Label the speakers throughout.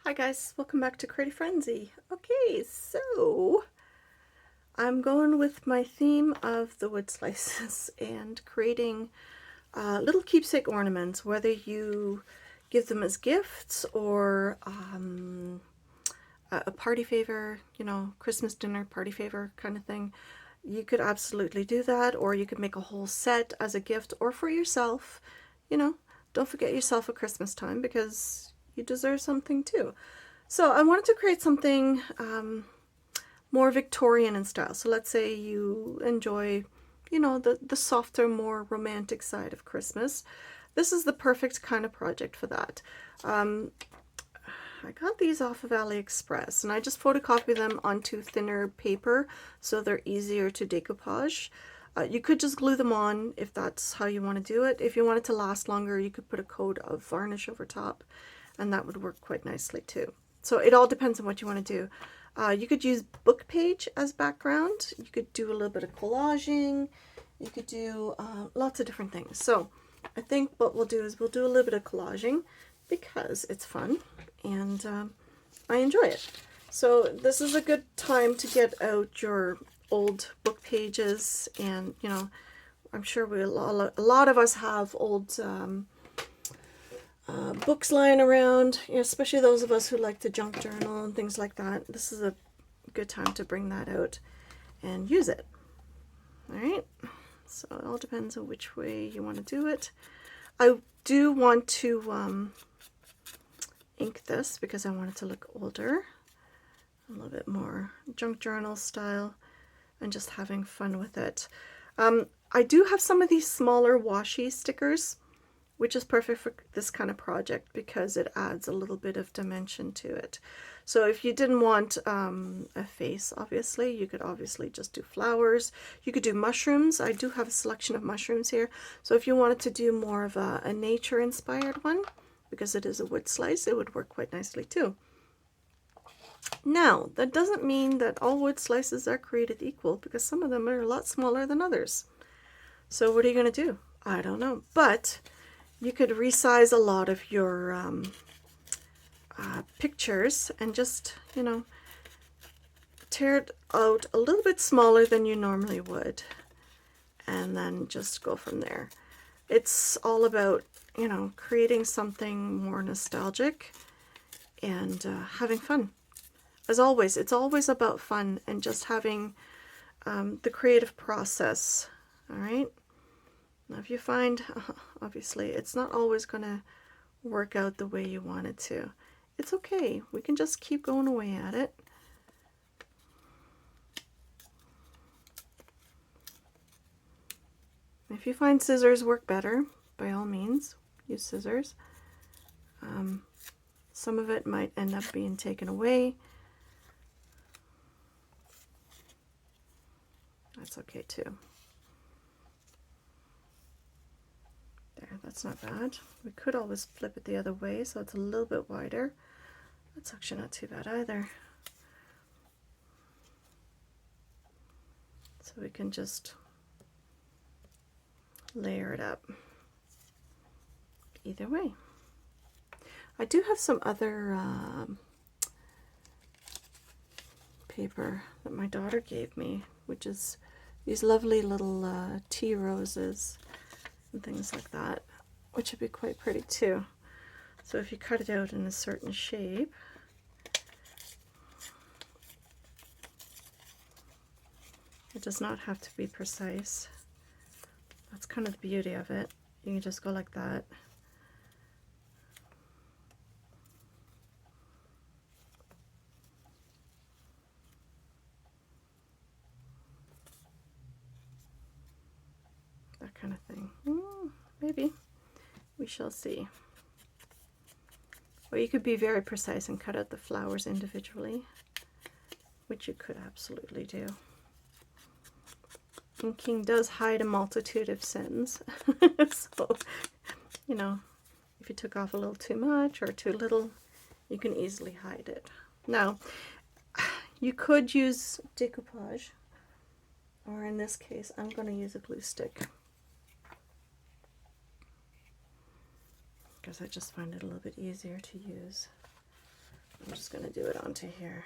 Speaker 1: Hi guys, welcome back to Creative Frenzy. Okay, so I'm going with my theme of the wood slices and creating little keepsake ornaments, whether you give them as gifts or a party favor, you know, Christmas dinner party favor kind of thing. You could absolutely do that, or you could make a whole set as a gift or for yourself. You know, don't forget yourself at Christmas time because you deserve something too. So I wanted to create something more Victorian in style. So let's say you enjoy, you know, the softer, more romantic side of Christmas. This is the perfect kind of project for that. I got these off of AliExpress and I just photocopied them onto thinner paper so they're easier to decoupage. You could just glue them on if that's how you want to do it. If you want it to last longer, you could put a coat of varnish over top and that would work quite nicely too. So it all depends on what you want to do. You could use book page as background. You could do a little bit of collaging. You could do lots of different things. So I think what we'll do is we'll do a little bit of collaging because it's fun and I enjoy it. So this is a good time to get out your old book pages, and you know, I'm sure a lot of us have old books lying around, you know, especially those of us who like to junk journal and things like that. This is a good time to bring that out and use it. All right, so it all depends on which way you want to do it. I do want to ink this because I want it to look older, a little bit more junk journal style, and just having fun with it. I do have some of these smaller washi stickers, which is perfect for this kind of project because it adds a little bit of dimension to it. So if you didn't want a face, obviously, you could obviously just do flowers. You could do mushrooms. I do have a selection of mushrooms here. So if you wanted to do more of a nature-inspired one, because it is a wood slice, it would work quite nicely too. Now, that doesn't mean that all wood slices are created equal, because some of them are a lot smaller than others. So what are you going to do? I don't know. But you could resize a lot of your pictures and just, you know, tear it out a little bit smaller than you normally would. And then just go from there. It's all about, you know, creating something more nostalgic and having fun. As always, it's always about fun and just having the creative process. All right. Now, if you find, obviously, it's not always going to work out the way you want it to, it's okay. We can just keep going away at it. If you find scissors work better, by all means, use scissors. Some of it might end up being taken away. That's okay too. There, that's not bad. We could always flip it the other way so it's a little bit wider. That's actually not too bad either. So we can just layer it up either way. I do have some other paper that my daughter gave me, which is these lovely little tea roses and things like that, which would be quite pretty too. So if you cut it out in a certain shape, it does not have to be precise. That's kind of the beauty of it. You can just go like that. That kind of thing. Maybe. We shall see. Or you could be very precise and cut out the flowers individually, which you could absolutely do. Inking does hide a multitude of sins. So, you know, if you took off a little too much or too little, you can easily hide it. Now, you could use decoupage, or in this case, I'm going to use a glue stick, because I just find it a little bit easier to use. I'm just going to do it onto here.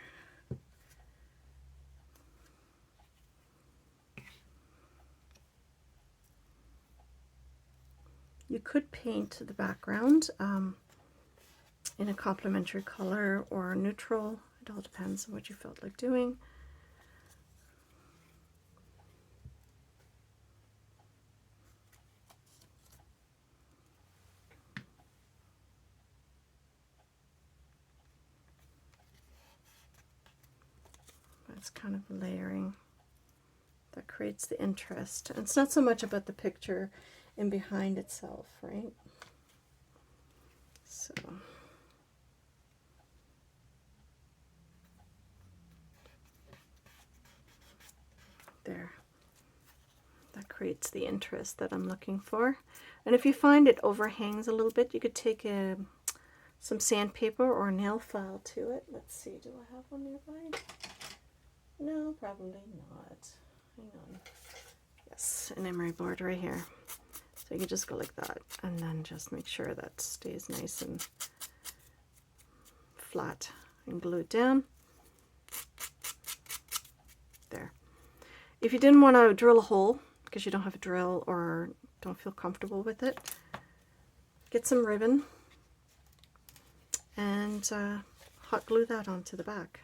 Speaker 1: You could paint the background in a complementary color or neutral. It all depends on what you felt like doing. It's kind of layering that creates the interest. And it's not so much about the picture in behind itself, right? So there, that creates the interest that I'm looking for. And if you find it overhangs a little bit, you could take some sandpaper or a nail file to it. Let's see, do I have one nearby? No, probably not. Hang on. Yes, an emery board right here. So you can just go like that and then just make sure that stays nice and flat and glue it down. There. If you didn't want to drill a hole because you don't have a drill or don't feel comfortable with it, get some ribbon and hot glue that onto the back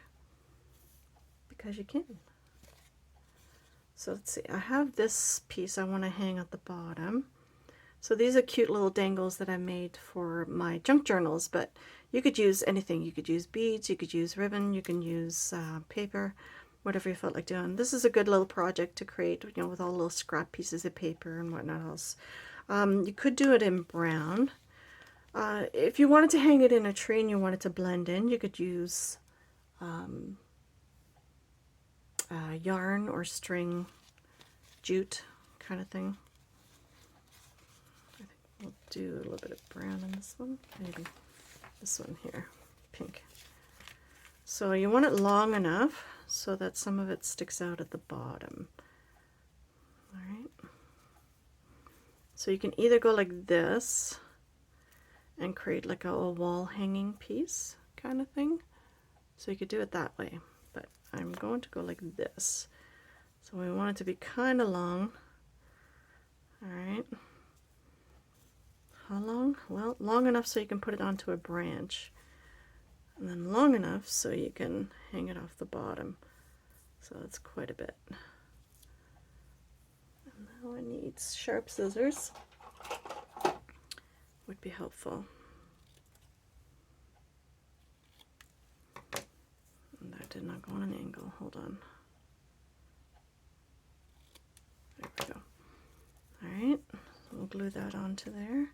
Speaker 1: because you can. So let's see, I have this piece I want to hang at the bottom. So these are cute little dangles that I made for my junk journals, but you could use anything. You could use beads, you could use ribbon, you can use paper, whatever you felt like doing. This is a good little project to create, you know, with all little scrap pieces of paper and whatnot else. You could do it in brown. If you wanted to hang it in a tree and you wanted to blend in, you could use yarn or string jute kind of thing. I think we'll do a little bit of brown in this one, maybe this one here, pink. So you want it long enough so that some of it sticks out at the bottom. All right. So you can either go like this and create like a wall hanging piece kind of thing. So you could do it that way, but I'm going to go like this. So we want it to be kind of long. All right. How long? Well, long enough so you can put it onto a branch, and then long enough so you can hang it off the bottom. So that's quite a bit. And now I need sharp scissors. Would be helpful. And that did not go on an angle. Hold on. There we go. All right, so we'll glue that onto there.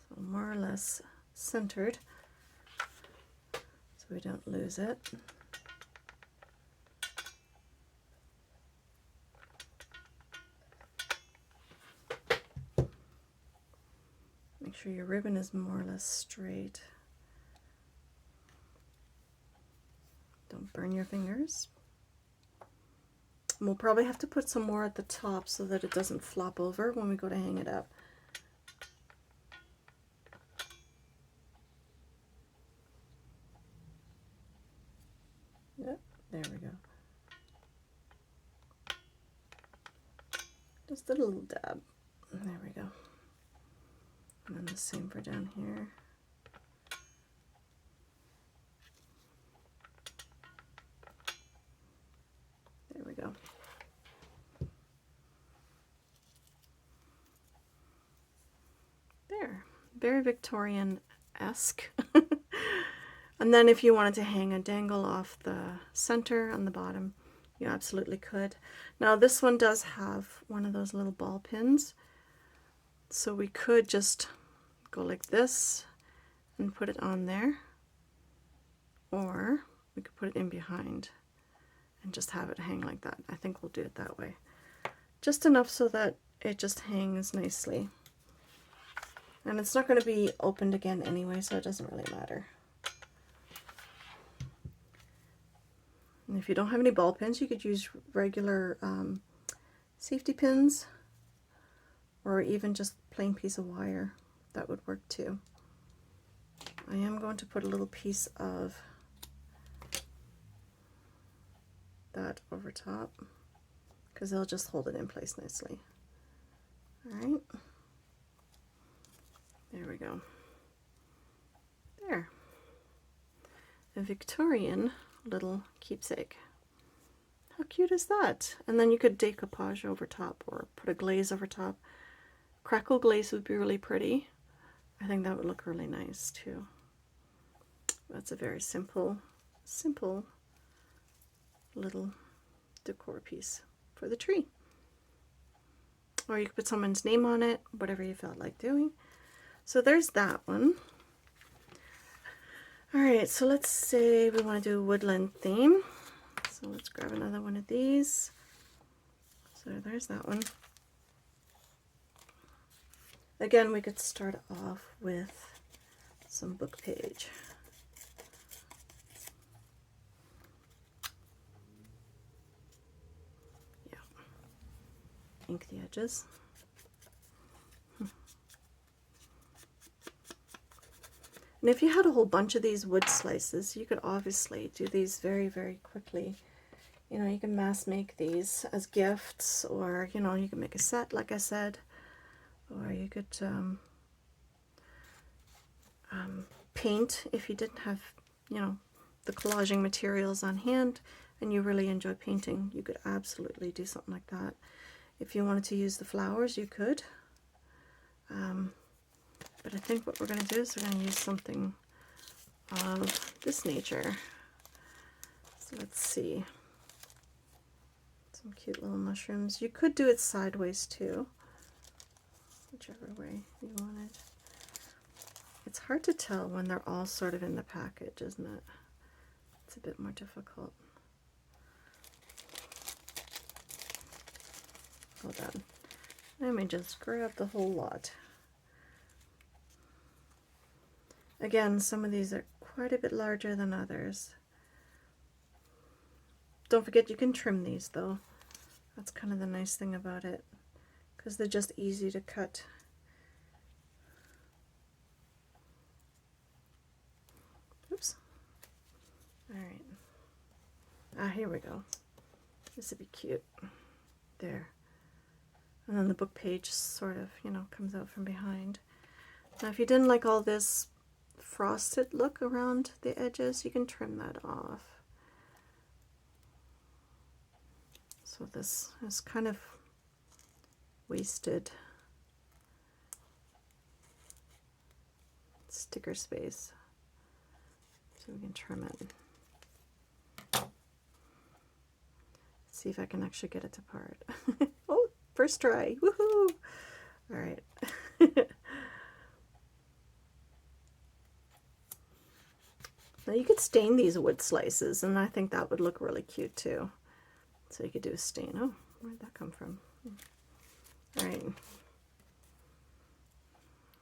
Speaker 1: So more or less centered so we don't lose it. Make sure your ribbon is more or less straight. Don't burn your fingers. And we'll probably have to put some more at the top so that it doesn't flop over when we go to hang it up. Yep, there we go. Just a little dab. There we go. And then the same for down here. There we go. There. Very Victorian-esque. And then if you wanted to hang a dangle off the center on the bottom, you absolutely could. Now this one does have one of those little ball pins, so we could just go like this and put it on there, or we could put it in behind and just have it hang like that. I think we'll do it that way. Just enough so that it just hangs nicely. And it's not going to be opened again anyway, so it doesn't really matter. And if you don't have any ball pins, you could use regular safety pins, or even just plain piece of wire that would work too. I am going to put a little piece of that over top because they'll just hold it in place nicely. All right, there we go. There, a Victorian little keepsake. How cute is that? And then you could decoupage over top or put a glaze over top. Crackle glaze would be really pretty. I think that would look really nice too. That's a very simple little decor piece for the tree. Or you could put someone's name on it, whatever you felt like doing. So there's that one. All right, so let's say we want to do a woodland theme. So let's grab another one of these. So there's that one. Again, we could start off with some book page. Yeah, ink the edges. And if you had a whole bunch of these wood slices, you could obviously do these very, very quickly. You know, you can mass make these as gifts, or, you know, you can make a set, like I said, or you could paint if you didn't have, you know, the collaging materials on hand and you really enjoy painting. You could absolutely do something like that. If you wanted to use the flowers, you could. But I think what we're going to do is we're going to use something of this nature. So let's see. Some cute little mushrooms. You could do it sideways too, whichever way you wanted. It's hard to tell when they're all sort of in the package, isn't it? It's a bit more difficult. Hold on. Let me just grab the whole lot. Again, some of these are quite a bit larger than others. Don't forget you can trim these though. That's kind of the nice thing about it, because they're just easy to cut. Oops. Alright. Ah, here we go. This would be cute. There. And then the book page sort of, you know, comes out from behind. Now if you didn't like all this frosted look around the edges, you can trim that off. So this is kind of wasted sticker space, so we can trim it. Let's see if I can actually get it to part. Oh, first try. Woohoo! All right. Now you could stain these wood slices, and I think that would look really cute too. So you could do a stain. Oh, where'd that come from? All right.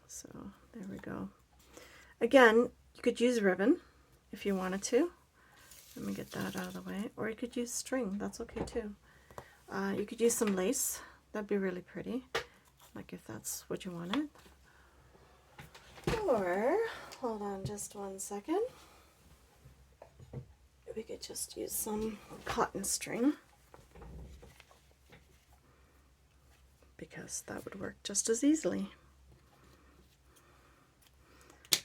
Speaker 1: So there we go. Again, you could use ribbon if you wanted to. Let me get that out of the way. Or you could use string. That's okay too. You could use some lace. That'd be really pretty. Like if that's what you wanted. Or, hold on just one second. We could just use some cotton string, because that would work just as easily.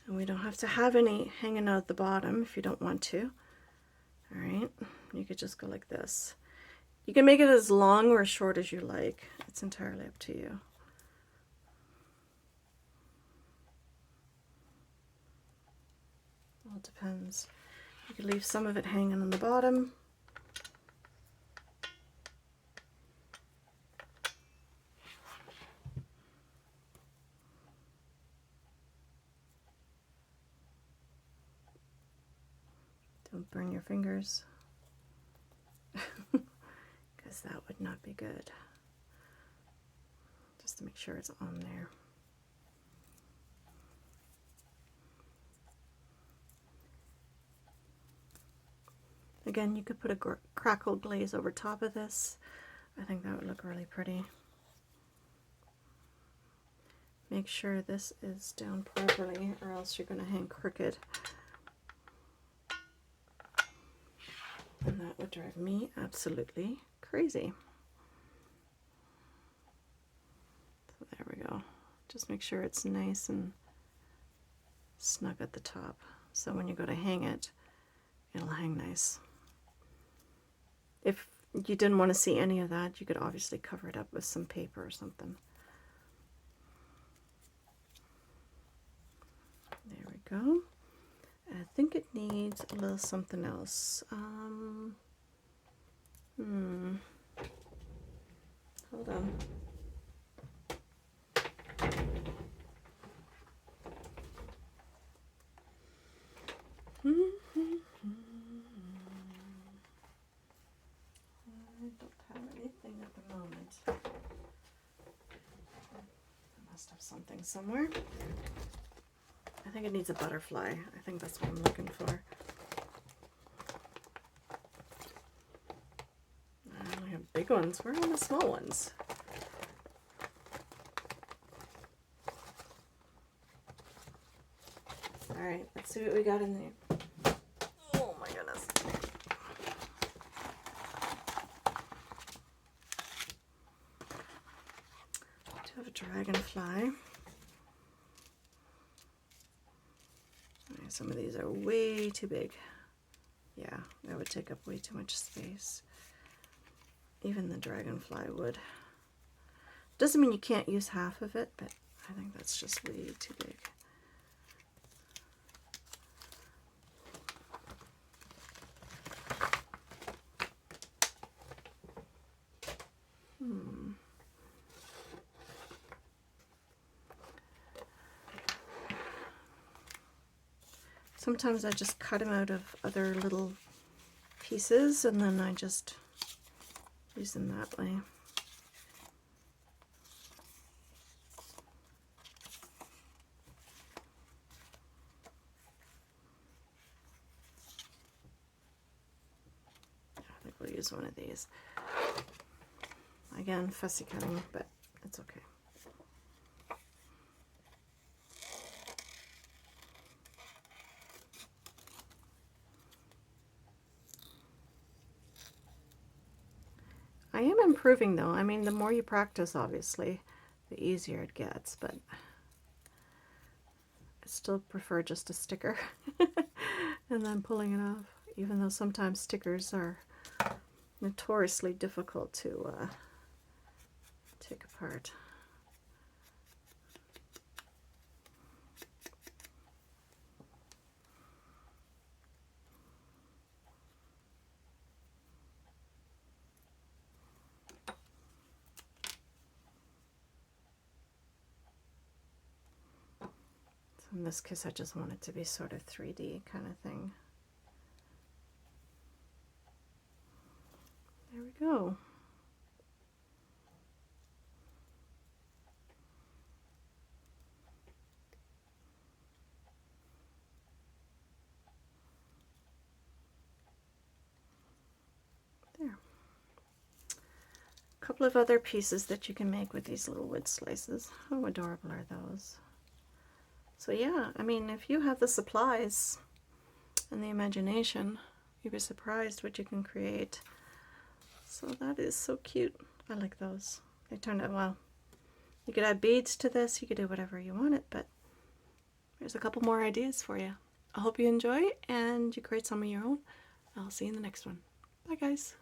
Speaker 1: And we don't have to have any hanging out the bottom if you don't want to. All right, you could just go like this. You can make it as long or as short as you like. It's entirely up to you. All depends. You could leave some of it hanging on the bottom. Don't burn your fingers, because that would not be good. Just to make sure it's on there. Again, you could put a crackle glaze over top of this. I think that would look really pretty. make sure this is down properly, or else you're going to hang crooked. And that would drive me absolutely crazy. So there we go. Just make sure it's nice and snug at the top. So when you go to hang it, it'll hang nice. If you didn't want to see any of that, you could obviously cover it up with some paper or something. There we go. I think it needs a little something else. Hold on. I don't have anything at the moment. I must have something somewhere. I think it needs a butterfly. I think that's what I'm looking for. I only have big ones. Where are the small ones? Alright, let's see what we got in there. Oh my goodness. I do have a dragonfly. Some of these are way too big. Yeah, that would take up way too much space. Even the dragonfly would. Doesn't mean you can't use half of it, but I think that's just way too big. Sometimes I just cut them out of other little pieces and then I just use them that way. I think we'll use one of these. Again, fussy cutting, but it's okay. I am improving though. I mean, the more you practice, obviously, the easier it gets, but I still prefer just a sticker and then pulling it off, even though sometimes stickers are notoriously difficult to take apart. In this case, I just want it to be sort of 3D kind of thing. There we go. There. A couple of other pieces that you can make with these little wood slices. How adorable are those? So yeah, I mean, if you have the supplies and the imagination, you'd be surprised what you can create. So that is so cute. I like those. They turned out well. You could add beads to this, you could do whatever you wanted, but there's a couple more ideas for you. I hope you enjoy and you create some of your own. I'll see you in the next one. Bye guys.